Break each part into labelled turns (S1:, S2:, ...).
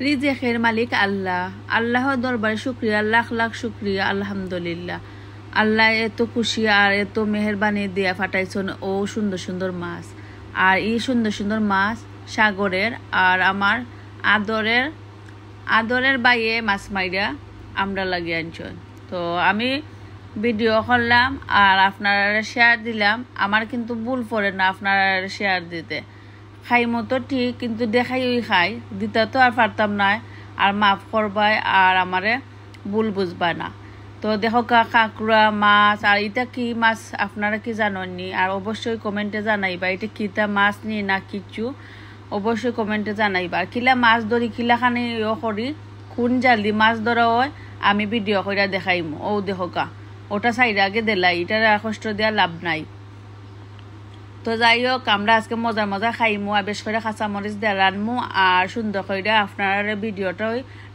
S1: রিজেকের মালিক আল্লাহ। আল্লাহর দরবারে শুকরিয়া, লাখ লাখ শুকরিয়া, আলহামদুলিল্লাহ। আল্লাহ এত খুশি আর এত মেহরবানি দিয়া ফাটাইছেন ও সুন্দর সুন্দর মাছ। আর এই সুন্দর সুন্দর মাছ সাগরের আর আমার আদরের বাইয়ে মাছ মাইরা আমরা লাগিয়ে আনছেন। তো আমি ভিডিও করলাম আর আপনারা শেয়ার দিলাম। আমার কিন্তু ভুল পড়ে না আপনারা শেয়ার দিতে। খাই মতো ঠিক, কিন্তু দেখাই ওই খাই দিতে তো আর পারতাম না। আর মাফ করবাই আর আমারে ভুল বুঝবাই না। তো দেখো কাঁকড়া মাছ। আর এটা কি মাছ আপনারা কি জানেননি? আর অবশ্যই কমেন্টে জানাইবা এটা কিতা মাছ নি না কিছু, অবশ্যই কমেন্টে জানাইবা। আর কিলা মাছ ধরি কিলাখানি করি কোন জালি মাছ ধরা হয় আমি ভিডিও করে দেখাইমু। ও দেখো ওটা সাইড আগে দিলাই, এটা কষ্ট দেওয়া লাভ নাই। তো যাই হোক, আমরা আজকে মজার মজা খাইমু আর বেশ করে কাঁচামরিচ দিয়ে রানমু আর সুন্দর করে আপনার ভিডিওটা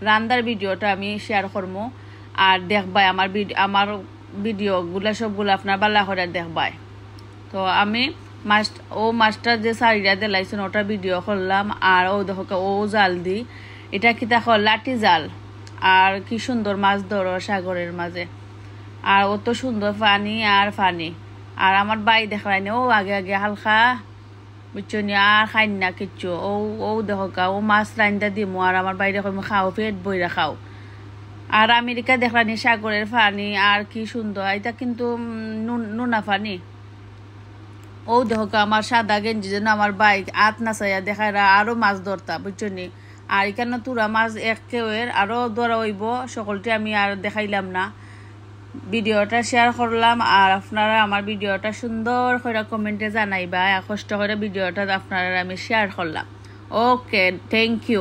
S1: রান্দার ভিডিওটা আমি শেয়ার করবো। আর দেখবাই আমার ভিডিওগুলো সবগুলো আপনার বালা করে দেখবাই। তো আমি মাছটা যে সারিটা দিলাইছেন ওটা ভিডিও করলাম। আর ও দেখো ও জাল দি এটা কি দেখো লাঠি জাল। আর কি সুন্দর মাছ ধরো সাগরের মাঝে। আর ও তো সুন্দর পানি আর পানি। আর আমার বাই দেখায় না ও আগে আগে হালকা বুঝছো নি আর খাই না কিচ্ছু। ও দেখো ও মাছ রাইন্দা দিমু আর আমার বাইরে খাও পেট বইরা খাও। আর আমেরিকা দেখলানি সাগরের পানি আর কি সুন্দর। এটা কিন্তু নুনা পানি। ও দেখো আমার সাদা গেঞ্জি যেন আমার বাইক আত নাচাইয়া দেখায় আরো মাছ ধরতা বুঝছো নি। আর এখানে তুরা মাছ একের আরো ধরা হইব সকলটি আমি আর দেখাইলাম না। ভিডিওটা শেয়ার করলাম আর আপনারা আমার ভিডিওটা সুন্দর করে কমেন্টে জানাইবা। কষ্ট করে ভিডিওটা আপনারা আমি শেয়ার করলাম। ওকে, থ্যাংক ইউ।